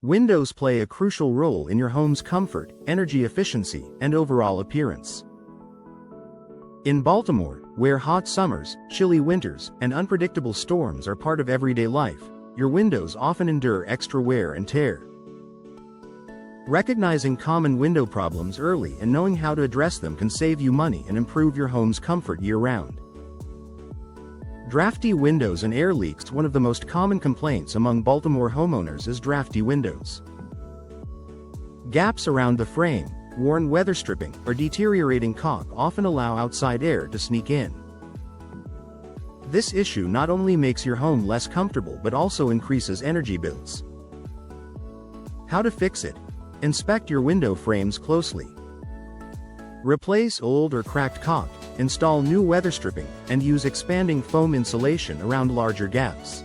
Windows play a crucial role in your home's comfort, energy efficiency, and overall appearance. In Baltimore, where hot summers, chilly winters, and unpredictable storms are part of everyday life, your windows often endure extra wear and tear. Recognizing common window problems early and knowing how to address them can save you money and improve your home's comfort year-round. Drafty windows and air leaks. One of the most common complaints among Baltimore homeowners is drafty windows. Gaps around the frame, worn weather stripping, or deteriorating caulk often allow outside air to sneak in. This issue not only makes your home less comfortable but also increases energy bills. How to fix it? Inspect your window frames closely. Replace old or cracked caulk, install new weather stripping, and use expanding foam insulation around larger gaps.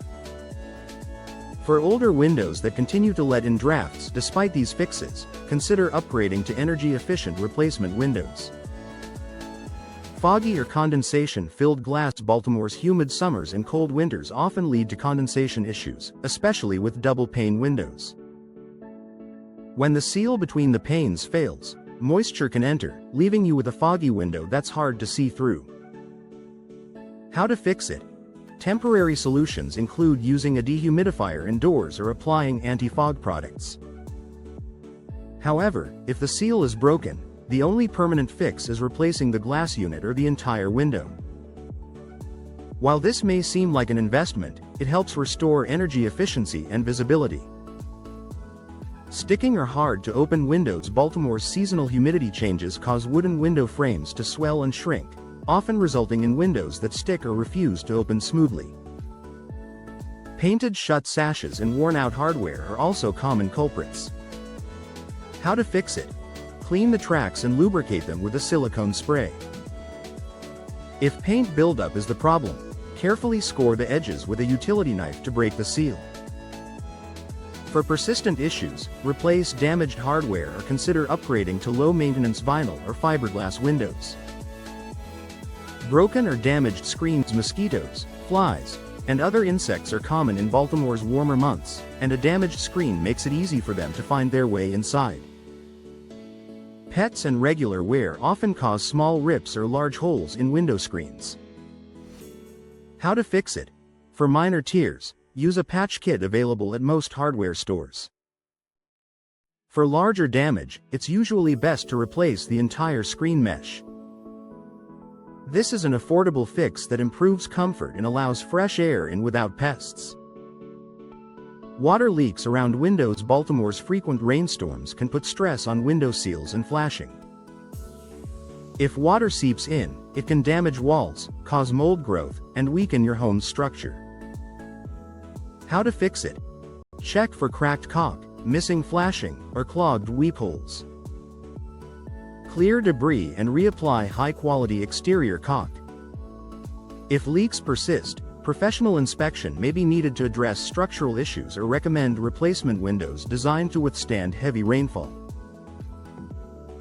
For older windows that continue to let in drafts despite these fixes, consider upgrading to energy-efficient replacement windows. Foggy or condensation-filled glass. Baltimore's humid summers and cold winters often lead to condensation issues, especially with double-pane windows. When the seal between the panes fails, moisture can enter, leaving you with a foggy window that's hard to see through. How to fix it? Temporary solutions include using a dehumidifier indoors or applying anti-fog products. However, if the seal is broken, the only permanent fix is replacing the glass unit or the entire window. While this may seem like an investment, it helps restore energy efficiency and visibility. Sticking or hard to open windows. Baltimore's seasonal humidity changes cause wooden window frames to swell and shrink, often resulting in windows that stick or refuse to open smoothly. Painted shut sashes and worn-out hardware are also common culprits. How to fix it? Clean the tracks and lubricate them with a silicone spray. If paint buildup is the problem, carefully score the edges with a utility knife to break the seal. For persistent issues, replace damaged hardware or consider upgrading to low-maintenance vinyl or fiberglass windows. Broken or damaged screens. Mosquitoes, flies, and other insects are common in Baltimore's warmer months, and a damaged screen makes it easy for them to find their way inside. Pets and regular wear often cause small rips or large holes in window screens. How to fix it? For minor tears, use a patch kit available at most hardware stores. For larger damage, it's usually best to replace the entire screen mesh. This is an affordable fix that improves comfort and allows fresh air in without pests. Water leaks around windows. Baltimore's frequent rainstorms can put stress on window seals and flashing. If water seeps in, it can damage walls, cause mold growth, and weaken your home's structure. How to fix it? Check for cracked caulk, missing flashing, or clogged weep holes. Clear debris and reapply high-quality exterior caulk. If leaks persist, professional inspection may be needed to address structural issues or recommend replacement windows designed to withstand heavy rainfall.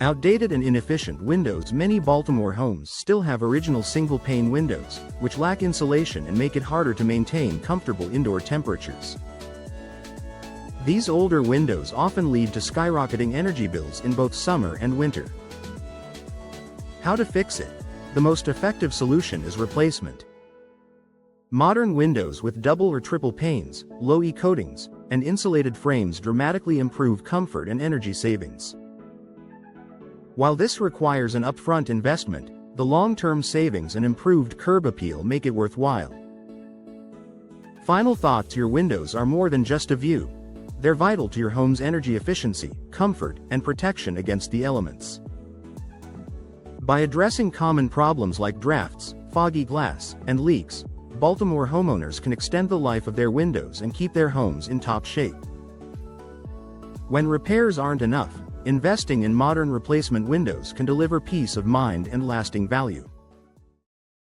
Outdated and inefficient windows. Many Baltimore homes still have original single-pane windows, which lack insulation and make it harder to maintain comfortable indoor temperatures. These older windows often lead to skyrocketing energy bills in both summer and winter. How to fix it? The most effective solution is replacement. Modern windows with double or triple panes, low-E coatings, and insulated frames dramatically improve comfort and energy savings. While this requires an upfront investment, the long-term savings and improved curb appeal make it worthwhile. Final thoughts: your windows are more than just a view. They're vital to your home's energy efficiency, comfort, and protection against the elements. By addressing common problems like drafts, foggy glass, and leaks, Baltimore homeowners can extend the life of their windows and keep their homes in top shape. When repairs aren't enough, investing in modern replacement windows can deliver peace of mind and lasting value.